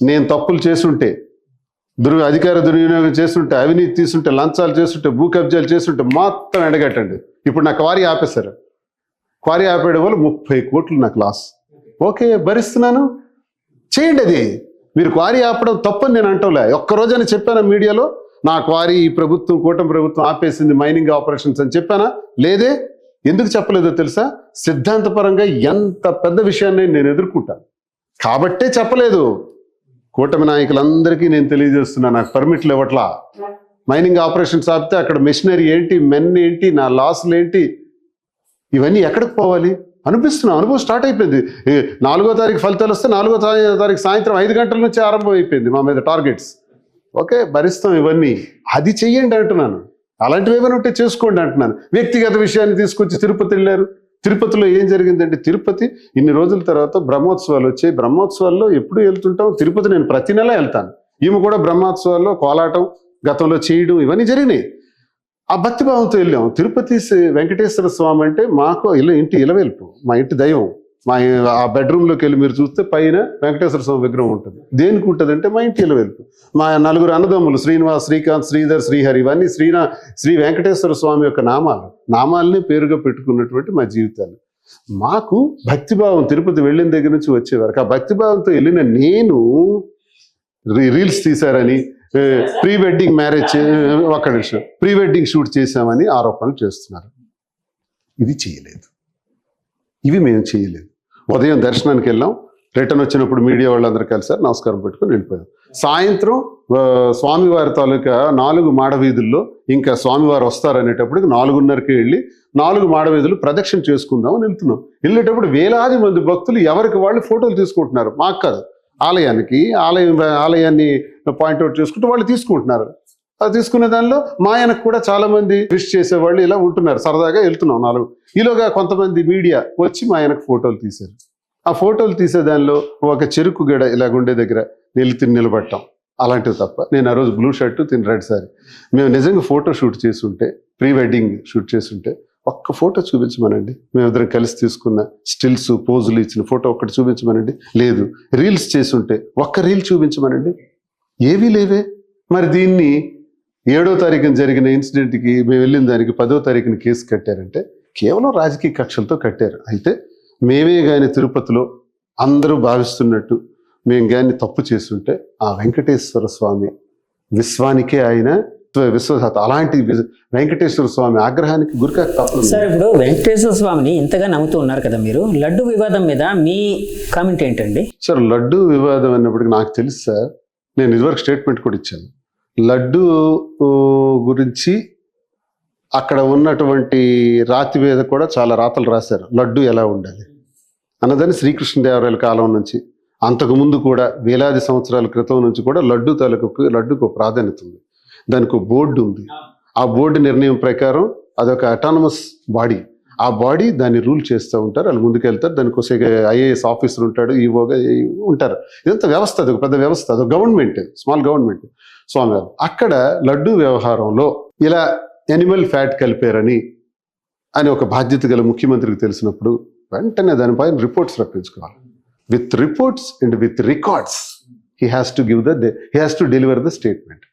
నేను తప్పులు చేసుంటే, అధికార దుర్వినియోగం చేస్తుంటే, అవినీతి తీసుంటే, లంచాలు చేస్తుంటే, భూ కబ్జాలు చేస్తుంటే మొత్తం ఎండగట్టండి. ఇప్పుడు నా క్వారీ ఆపేశారు. క్వారీ ఆపేయడం వల్ల 30 కోట్లు నాకు లాస్. ఓకే, భరిస్తున్నాను, చేయండి. అది మీరు క్వారీ ఆపడం తప్పని నేను అంటలే. ఒక్కరోజని చెప్పానా మీడియాలో నా క్వారీ ఈ ప్రభుత్వం, కూటమి ప్రభుత్వం ఆపేసింది మైనింగ్ ఆపరేషన్స్ అని చెప్పానా? లేదే. ఎందుకు చెప్పలేదో తెలుసా? సిద్ధాంతపరంగా ఎంత పెద్ద విషయాన్ని నేను ఎదుర్కొంటాను కాబట్టే చెప్పలేదు. కూటమి నాయకులందరికీ నేను తెలియజేస్తున్నా, నాకు పర్మిట్లు ఇవ్వట్లా. మైనింగ్ ఆపరేషన్స్ ఆపితే అక్కడ మెషినరీ ఏంటి, మెన్ ఏంటి, నా లాసులు ఏంటి, ఇవన్నీ ఎక్కడికి పోవాలి అనిపిస్తున్నా. అనుభవం స్టార్ట్ అయిపోయింది. 4వ తారీఖు ఫలితాలు వస్తే 4వ తారీఖు సాయంత్రం 5 గంటల నుంచి ఆరంభం అయిపోయింది మా మీద టార్గెట్స్. ఓకే, భరిస్తాం ఇవన్నీ. అది చెయ్యండి అంటున్నాను. అలాంటివి ఏమైనా ఉంటే చేసుకోండి అంటున్నాను. వ్యక్తిగత విషయాన్ని తీసుకొచ్చి తిరుపతి వెళ్ళారు. తిరుపతిలో ఏం జరిగిందంటే, తిరుపతి ఇన్ని రోజుల తర్వాత బ్రహ్మోత్సవాలు వచ్చాయి. బ్రహ్మోత్సవాల్లో ఎప్పుడు వెళ్తుంటాం? తిరుపతి నేను ప్రతి నెల వెళ్తాను. ఈమె కూడా బ్రహ్మోత్సవాల్లో కోలాటం గతంలో చేయడం ఇవన్నీ జరిగినాయి. ఆ భక్తిభావంతో వెళ్ళాం. తిరుపతి వెంకటేశ్వర స్వామి అంటే మాకు ఇంటి ఇలవెల్పు, మా ఇంటి దైవం. ఆ బెడ్రూమ్లోకి వెళ్ళి మీరు చూస్తే పైన వెంకటేశ్వర స్వామి విగ్రహం ఉంటుంది. దేనికి ఉంటుంది అంటే మా ఇంటి ఇలవెల్పు. మా 4 అన్నదమ్ములు శ్రీనివాస్, శ్రీకాంత్, శ్రీధర్, శ్రీహరి, ఇవన్నీ శ్రీ వెంకటేశ్వర స్వామి యొక్క నామాలని పేరుగా పెట్టుకున్నటువంటి మా జీవితాలు. మాకు భక్తిభావం తిరుపతి వెళ్ళిన దగ్గర నుంచి వచ్చే వరకు ఆ భక్తిభావంతో వెళ్ళిన నేను రీల్స్ తీశారని, ప్రీ వెడ్డింగ్ మ్యారేజ్, ఒక్క నిమిషం, ప్రీ వెడ్డింగ్ షూట్ చేశామని ఆరోపణలు చేస్తున్నారు. ఇది చేయలేదు, ఇవి మేము చేయలేదు. ఉదయం దర్శనానికి వెళ్ళాం, రిటర్న్ వచ్చినప్పుడు మీడియా వాళ్ళందరూ కలిసారు, నమస్కారం పెట్టుకొని వెళ్ళిపోయాం. సాయంత్రం స్వామివారి తాలూకా 4 మాడవీధుల్లో ఇంకా స్వామివారు వస్తారనేటప్పటికి 4:30కి వెళ్ళి 4 మాడవీధులు ప్రదక్షిణ చేసుకుందాం అని వెళ్తున్నాం. వెళ్ళేటప్పుడు వేలాది మంది భక్తులు ఎవరికి వాళ్ళు ఫోటోలు తీసుకుంటున్నారు. మాకు కాదు, ఆలయాన్ని పాయింట్అవుట్ చేసుకుంటూ వాళ్ళు తీసుకుంటున్నారు. అది తీసుకునే దానిలో మా ఆయనకు కూడా చాలా మంది విష్ చేసేవాళ్ళు ఇలా ఉంటున్నారు. సరదాగా వెళ్తున్నాం 4. ఈలోగా కొంతమంది మీడియా వచ్చి మా ఆయనకు ఫోటోలు తీశారు. ఆ ఫోటోలు తీసే దానిలో ఒక చెరుకు గడ ఇలాగుండే దగ్గర నిలబడటం, అలాంటివి తప్ప. నేను ఆ రోజు బ్లూ షర్టు, రెడ్ సారీ. మేము నిజంగా ఫోటో షూట్ చేసుంటే, ప్రీ వెడ్డింగ్ షూట్ చేసుంటే ఒక్క ఫోటో చూపించమనండి. మేమిద్దరం కలిసి తీసుకున్న స్టిల్స్, పోజులు ఇచ్చిన ఫోటో ఒక్కటి చూపించమనండి. లేదు, రీల్స్ చేసుంటే ఒక్క రీల్ చూపించమనండి. ఏవీ లేవే. మరి దీన్ని 7వ తారీఖున జరిగిన ఇన్సిడెంట్కి మేము వెళ్ళిన దానికి 10వ తారీఖున కేసు కట్టారంటే కేవలం రాజకీయ కక్షలతో కట్టారు. అయితే మేమే కానీ తిరుపతిలో అందరూ భావిస్తున్నట్టు మేము కానీ తప్పు చేస్తుంటే ఆ వెంకటేశ్వర స్వామి విశ్వానికే ఆయన విశ్వసాత. అలాంటి వెంకటేశ్వర స్వామి ఆగ్రహానికి గురికాక తప్పదు. సార్, ఇప్పుడు వెంకటేశ్వర స్వామిని ఇంతగా నమ్ముతూ ఉన్నారు కదా మీరు, లడ్డు వివాదం మీద మీ కామెంట్ ఏంటండి? సార్, లడ్డు వివాదం అన్నప్పటికీ నాకు తెలుసు సార్, నేను ఇదివరకు స్టేట్మెంట్ కూడా ఇచ్చాను. లడ్డు గురించి అక్కడ ఉన్నటువంటి రాతి మీద కూడా చాలా రాతలు రాశారు. లడ్డు ఎలా ఉండాలి అన్నదని శ్రీకృష్ణదేవరాయల కాలం నుంచి, అంతకుముందు కూడా వేలాది సంవత్సరాల క్రితం నుంచి కూడా లడ్డుకు ప్రాధాన్యత ఉంది. దానికి ఒక బోర్డు ఉంది. ఆ బోర్డు నిర్ణయం ప్రకారం అదొక అటానమస్ బాడీ. ఆ బాడీ దాన్ని రూల్ చేస్తూ ఉంటారు, వాళ్ళు ముందుకెళ్తారు. దానికోసం ఐఏఎస్ ఆఫీసర్ ఉంటాడు, ఈవోగా ఉంటారు. ఇదంతా వ్యవస్థ, అదొక పెద్ద వ్యవస్థ, అదొక గవర్నమెంట్, స్మాల్ గవర్నమెంట్. స్వామివారు అక్కడ లడ్డు వ్యవహారంలో ఇలా ఎనిమల్ ఫ్యాట్ కలిపారని ఒక బాధ్యత గల ముఖ్యమంత్రికి తెలిసినప్పుడు వెంటనే దానిపైన రిపోర్ట్స్ రప్పించుకోవాలి. With reports and with records he has to deliver the statement.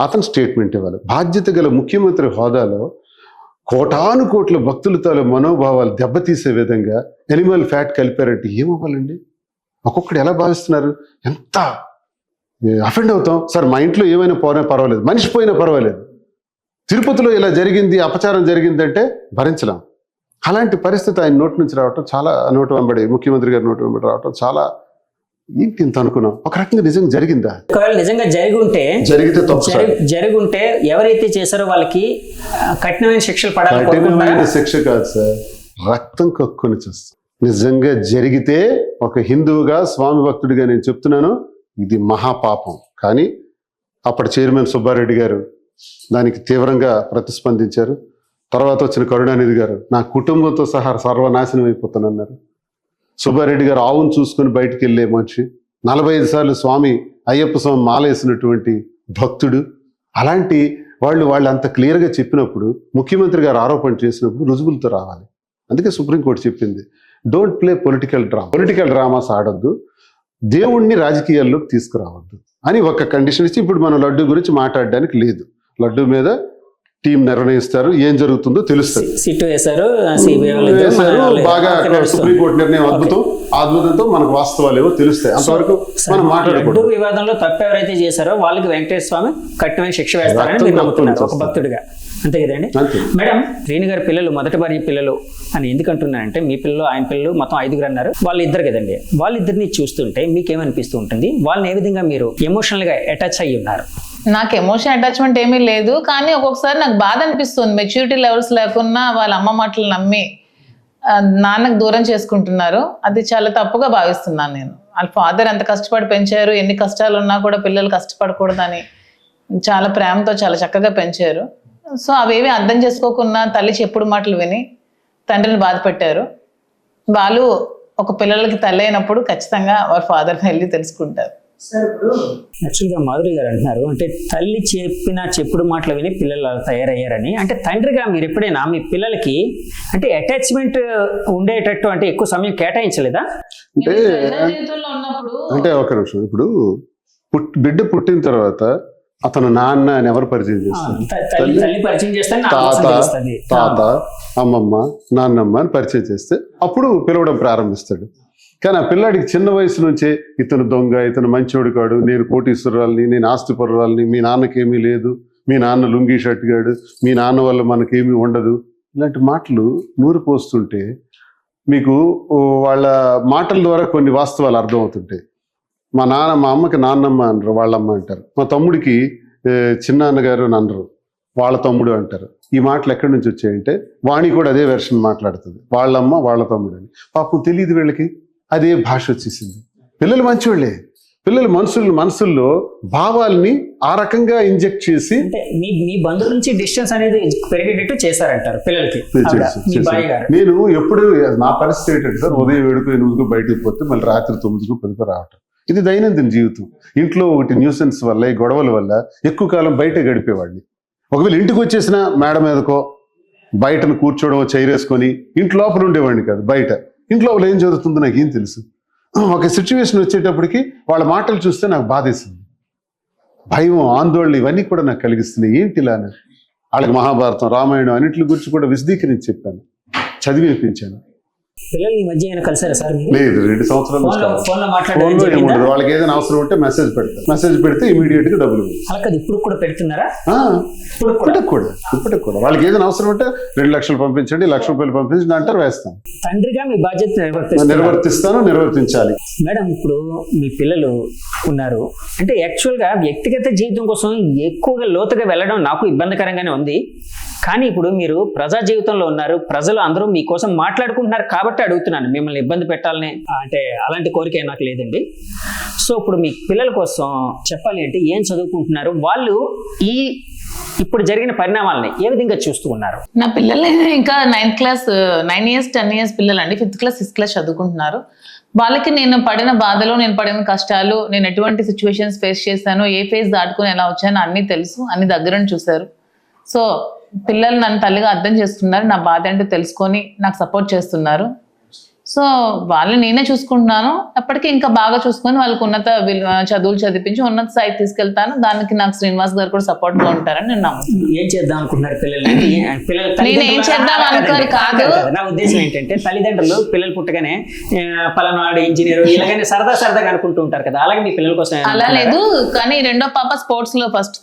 అతను స్టేట్మెంట్ ఇవ్వాలి. బాధ్యత గల ముఖ్యమంత్రి హోదాలో కోటాను కోట్ల భక్తులతో మనోభావాలు దెబ్బతీసే విధంగా ఎనిమల్ ఫ్యాట్ కలిపారంటే ఏమవ్వాలండి? ఒక్కొక్కడు ఎలా భావిస్తున్నారు? ఎంత అఫెండ్ అవుతాం సార్. మా ఇంట్లో ఏమైనా పోయినా పర్వాలేదు, మనిషి పోయినా పర్వాలేదు, తిరుపతిలో ఇలా జరిగింది, అపచారం జరిగిందంటే భరించలేం. అలాంటి పరిస్థితి ఆయన నోటి నుంచి రావటం, చాలా ముఖ్యమంత్రి గారి నోటి వెంబడి రావటం చాలా ఏంటి ఇంత అనుకున్నాం. ఒక రకంగా నిజంగా జరిగిందా? ఒకవేళ నిజంగా జరిగితే జరుగుంటే ఎవరైతే చేశారో వాళ్ళకి కఠినమైన శిక్షలు పడాలి. కఠినమైన శిక్ష కాదు సార్, రక్తం కక్కుని చేస్తాం. నిజంగా జరిగితే ఒక హిందువుగా, స్వామి భక్తుడిగా నేను చెప్తున్నాను, ఇది మహాపాపం. కానీ అప్పటి చైర్మన్ సుబ్బారెడ్డి గారు దానికి తీవ్రంగా ప్రతిస్పందించారు. తర్వాత వచ్చిన కరుణానిధి గారు నా కుటుంబంతో సహా సర్వనాశనం అయిపోతానన్నారు. సుబ్బారెడ్డి గారు ఆవును చూసుకుని బయటికి వెళ్ళే మనిషి, 45 సార్లు అయ్యప్ప స్వామి మాలేసినటువంటి భక్తుడు. అలాంటి వాళ్ళు అంత క్లియర్గా చెప్పినప్పుడు, ముఖ్యమంత్రి గారు ఆరోపణ చేసినప్పుడు రుజువులతో రావాలి. అందుకే సుప్రీంకోర్టు చెప్పింది, డోంట్ ప్లే పొలిటికల్ డ్రామాస్ ఆడొద్దు. దేవుణ్ణి రాజకీయాల్లోకి తీసుకురావద్దు అని ఒక కండిషన్ ఇచ్చి ఇప్పుడు మనం లడ్డు గురించి మాట్లాడడానికి లేదు. లడ్డు మీద టీం నిర్ణయిస్తారు, ఏం జరుగుతుందో తెలుస్తుంది. సిట్ వేశారు, సిబిఐ వాళ్ళు వేశారు, బాగా సుప్రీంకోర్టు నిర్ణయం అద్భుతంతో మనకు వాస్తవాలు ఏవో తెలుస్తాయి. అంతవరకు మనం మాట్లాడకూడదు. లడ్డు వివాదంలో తప్పు ఎవరైతే చేశారో వాళ్ళకి వెంకటేశ్వర స్వామి కఠినమైన శిక్ష వేస్తారని మీరు నమ్ముతున్నారు ఒక భక్తుడిగా, అంతే కదండి? మేడం, శ్రీని గారి పిల్లలు మొదటి భార్య పిల్లలు అని ఎందుకు అంటున్నారంటే మీ పిల్లలు ఆయన పిల్లలు మొత్తం 5 అన్నారు, వాళ్ళు ఇద్దరు కదండి. వాళ్ళిద్దరిని చూస్తుంటే మీకేమనిపిస్తూ ఉంటుంది? వాళ్ళని ఏ విధంగా మీరు ఎమోషనల్ గా అటాచ్ అయ్యి ఉన్నారు? నాకు ఎమోషన్ అటాచ్మెంట్ ఏమీ లేదు, కానీ ఒక్కొక్కసారి నాకు బాధ అనిపిస్తుంది. మెచ్యూరిటీ లెవెల్స్ లేకున్నా వాళ్ళ అమ్మ మాటలు నమ్మి నాన్నకు దూరం చేసుకుంటున్నారు. అది చాలా తప్పుగా భావిస్తున్నాను నేను. వాళ్ళ ఫాదర్ ఎంత కష్టపడి పెంచారు, ఎన్ని కష్టాలు ఉన్నా కూడా పిల్లలు కష్టపడకూడదని చాలా ప్రేమతో చాలా చక్కగా పెంచారు. సో అవేవి అర్థం చేసుకోకుండా తల్లి చెప్పుడు మాటలు విని తండ్రిని బాధ పెట్టారు. వాళ్ళు ఒక పిల్లలకి తల్లి అయినప్పుడు ఖచ్చితంగా వారి ఫాదర్ని వెళ్ళి తెలుసుకుంటారు. యాక్చువల్గా మాధురి గారు అంటున్నారు, అంటే తల్లి చెప్పిన చెప్పుడు మాటలు విని పిల్లలు అలా తయారయ్యారని. అంటే తండ్రిగా మీరు ఎప్పుడైనా మీ పిల్లలకి అంటే అటాచ్మెంట్ ఉండేటట్టు అంటే ఎక్కువ సమయం కేటాయించలేదా? అంటే ఒక నిమిషం, ఇప్పుడు బిడ్డ పుట్టిన తర్వాత అతను నాన్న అని ఎవరు పరిచయం చేస్తారు? తాత, అమ్మమ్మ, నాన్నమ్మ అని పరిచయం చేస్తే అప్పుడు పిలవడం ప్రారంభిస్తాడు. కానీ ఆ పిల్లాడికి చిన్న వయసు నుంచే ఇతను దొంగ, ఇతను మంచోడు కాడు, నేను కోటీశ్వరాల్ని, నేను ఆస్తిపరురాల్ని, మీ నాన్నకేమీ లేదు, మీ నాన్న లుంగీ షర్ట్ గాడు, మీ నాన్న వల్ల మనకేమీ ఉండదు, ఇలాంటి మాటలు నూరు పోస్తుంటే మీకు వాళ్ళ మాటల ద్వారా కొన్ని వాస్తవాలు అర్థమవుతుంటాయి. మా అమ్మకి నాన్నమ్మ అనరు, వాళ్ళమ్మ అంటారు. మా తమ్ముడికి చిన్నాన్నగారు అని అనరు, వాళ్ళ తమ్ముడు అంటారు. ఈ మాటలు ఎక్కడి నుంచి వచ్చాయంటే వాణి కూడా అదే వెర్షన్ మాట్లాడుతుంది, వాళ్ళమ్మ వాళ్ళ తమ్ముడు అని. పాపం తెలియదు వీళ్ళకి, అదే భాష వచ్చేసింది. పిల్లలు మంచివాళ్ళే, పిల్లలు మనసుల్లో భావాల్ని ఆ రకంగా ఇంజెక్ట్ చేసి మీ బంధువుల నుంచి డిస్టెన్స్ అనేది పెరిగేటట్టు చేశారంటారు పిల్లలకి. నేను ఎప్పుడు నా పరిస్థితి ఏంటంటే సార్, ఉదయం 7కు 8కు బయటకు పోతే మళ్ళీ రాత్రి 9కు 10కు రావటం. ఇది దైనందిన జీవితం. ఇంట్లో ఒకటి న్యూసెన్స్ వల్ల, ఈ గొడవల వల్ల ఎక్కువ కాలం బయట గడిపేవాడిని. ఒకవేళ ఇంటికి వచ్చేసిన మేడ మీదకో బయటను కూర్చోవడం చైరేసుకొని ఇంటి లోపల ఉండేవాడిని కాదు, బయట. ఇంట్లో ఏం జరుగుతుందో నాకు ఏం తెలుసు. ఒక సిచ్యువేషన్ వచ్చేటప్పటికి వాళ్ళ మాటలు చూస్తే నాకు బాధేసింది. భయం, ఆందోళన ఇవన్నీ కూడా నాకు కలిగిస్తున్నాయి. ఏంటి ఇలా? వాళ్ళకి మహాభారతం, రామాయణం అన్నింటి గురించి కూడా విశదీకరించి చెప్పాను, చదివి వినిపించాను. పిల్లలు ఈ మధ్య ఏమైనా కలిసారా సార్? లేదు, 2 సంవత్సరాలు ఫోన్లో ఏముండదు. వాళ్ళకి ఏదైనా అవసరం ఉంటే మెసేజ్ పెడతారు, మెసేజ్ పెడితే ఇమీడియట్ గా డబ్బులు. అలా ఇప్పుడు కూడా పెడుతున్నారా? ఇప్పటికి కూడా వాళ్ళకి ఏదైనా అవసరం ఉంటే 2 లక్షలు పంపించండి, 1 లక్ష రూపాయలు పంపించండి అంటారు, వేస్తాను. తండ్రిగా మీ బాధ్యత నిర్వర్తించాలి. మేడం, ఇప్పుడు మీ పిల్లలు ఉన్నారు అంటే యాక్చువల్ గా వ్యక్తిగత జీవితం కోసం ఎక్కువగా లోతుగా వెళ్ళడం నాకు ఇబ్బందికరంగానే ఉంది. కానీ ఇప్పుడు మీరు ప్రజా జీవితంలో ఉన్నారు, ప్రజలు అందరూ మీకోసం మాట్లాడుకుంటున్నారు కాబట్టి అడుగుతున్నాను. మిమ్మల్ని ఇబ్బంది పెట్టాలని అంటే అలాంటి కోరిక నాకు లేదండి. సో ఇప్పుడు మీ పిల్లల కోసం చెప్పాలి అంటే ఏం చదువుకుంటున్నారు, వాళ్ళు ఇప్పుడు జరిగిన పరిణామాలని ఏ విధంగా చూస్తూ ఉన్నారు? నా పిల్లలు ఇంకా 9th క్లాస్, 9 years 10 years పిల్లలు అండి. 5th క్లాస్ 6th క్లాస్ చదువుకుంటున్నారు. వాళ్ళకి నేను పడిన బాధలు, నేను పడిన కష్టాలు, నేను ఎటువంటి సిచ్యువేషన్స్ ఫేస్ చేశాను, ఏ ఫేజ్ దాటుకుని ఎలా వచ్చానో అన్నీ తెలుసు, అన్ని దగ్గరని చూశారు. సో పిల్లలు నన్ను తల్లిగా అర్థం చేస్తున్నారు, నా బాధ ఏంటో తెలుసుకొని నాకు సపోర్ట్ చేస్తున్నారు. సో వాళ్ళని నేనే చూసుకుంటున్నాను. ఎప్పటికీ ఇంకా బాగా చూసుకొని వాళ్ళకి ఉన్నత చదువులు చదివించి ఉన్నత స్థాయికి తీసుకెళ్తాను. దానికి నాకు శ్రీనివాస్ గారు కూడా సపోర్ట్ గా ఉంటారని నేను నమ్ముతున్నాను. ఏం చేద్దాం అనుకుంటున్నారు పిల్లలు? నేను ఏం చేద్దాం అనుకోని కాదు, నా ఉద్దేశం ఏంటంటే తల్లిదండ్రులు పిల్లలు పుట్టగానే పలానాడు ఇంజనీర్ ఇలాగనే సరదాగా అనుకుంటూ ఉంటారు కదా, అలాగే మీ పిల్లల కోసం? అలా లేదు, కానీ రెండో పాప స్పోర్ట్స్ లో ఫస్ట్,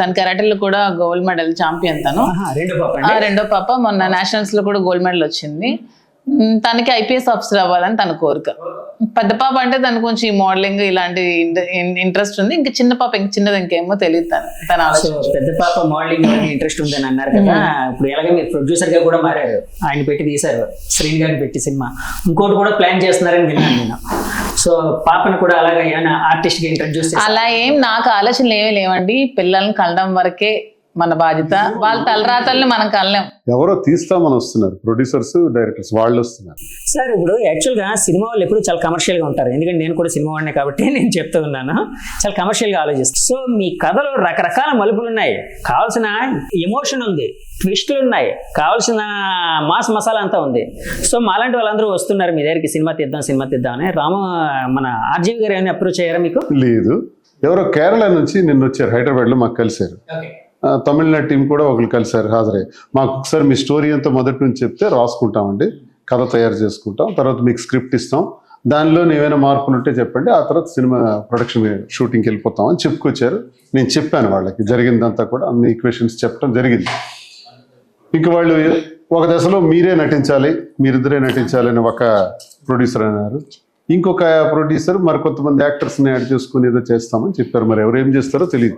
తన కరాటేలో కూడా గోల్డ్ మెడల్ ఛాంపియన్. రెండో పాప మొన్న నేషనల్స్ లో కూడా గోల్డ్ మెడల్ వచ్చింది. తనకి ఐపీఎస్ ఆఫీసర్ అవ్వాలని తన కోరిక. పెద్ద పాప అంటే తనకు కొంచెం మోడలింగ్ ఇలాంటి ఇంట్రెస్ట్ ఉంది. ఇంకా చిన్న పాప చిన్నది ఇంకేమో తెలియదు తన ఆలోచన. పెద్ద పాప మోడలింగ్ ఇంట్రెస్ట్ ఉందని అన్నారు కదా, ఇప్పుడు ఎలాగ మీరు ప్రొడ్యూసర్ గా కూడా మారారు, ఆయన పెట్టి తీశారు, శ్రీని గారిని పెట్టి సినిమా, ఇంకోటి కూడా ప్లాన్ చేస్తున్నారని విన్నాను నేను. సో పాపను కూడా అలాగే ఏమైనా ఆర్టిస్ట్ గా ఇంట్రడ్యూస్? అలా ఏం నాకు ఆలోచనలు ఏమీ లేవండి. పిల్లల్ని కలడం వరకే మన బాధ్యత. వాళ్ళ తలరాతల్ని మనం కలలేం. ఎవరో తీస్తామని వస్తున్నారు, ప్రొడ్యూసర్స్ డైరెక్టర్స్ వాళ్ళు వస్తున్నారు. సార్ ఇప్పుడు యాక్చువల్గా సినిమా వాళ్ళు ఎప్పుడు చాలా కమర్షియల్గా ఉంటారు, ఎందుకంటే నేను కూడా సినిమా వాడినే కాబట్టి నేను చెప్తూ ఉన్నాను, చాలా కమర్షియల్గా ఆలోచిస్తాను. సో మీ కథలో రకరకాల మలుపులు ఉన్నాయి, కావాల్సిన ఎమోషన్ ఉంది, ట్విస్టులు ఉన్నాయి, కావాల్సిన మాస్ మసాలా అంతా ఉంది. సో మాలాంటి వాళ్ళందరూ వస్తున్నారు మీ దగ్గరికి, సినిమా తీద్దాం అని. మన ఆర్జీవి గారు ఏమైనా అప్రోచ్ అయ్యారా మీకు? లేదు, ఎవరో కేరళ నుంచి నిన్న వచ్చారు, హైదరాబాద్లో మాకు కలిశారు. తమిళనాడు టీం కూడా ఒకరు కలిశారు, హాజరై మాకు ఒకసారి మీ స్టోరీ అంతా మొదటి నుంచి చెప్తే రాసుకుంటామండి, కథ తయారు చేసుకుంటాం, తర్వాత మీకు స్క్రిప్ట్ ఇస్తాం, దానిలో ఏమైనా మార్పులు ఉంటే చెప్పండి, ఆ తర్వాత సినిమా ప్రొడక్షన్ షూటింగ్కి వెళ్ళిపోతాం అని చెప్పుకొచ్చారు. నేను చెప్పాను వాళ్ళకి జరిగిందంతా కూడా, అన్ని ఈక్వేషన్స్ చెప్పడం జరిగింది. ఇంక వాళ్ళు ఒక దశలో మీరిద్దరే నటించాలి అని ఒక ప్రొడ్యూసర్ అన్నారు. ఇంకొక ప్రొడ్యూసర్ మరి కొంతమంది యాక్టర్స్ని యాడ్ చేసుకుని ఏదో చేస్తామని చెప్పారు. మరి ఎవరు ఏం చేస్తారో తెలియదు.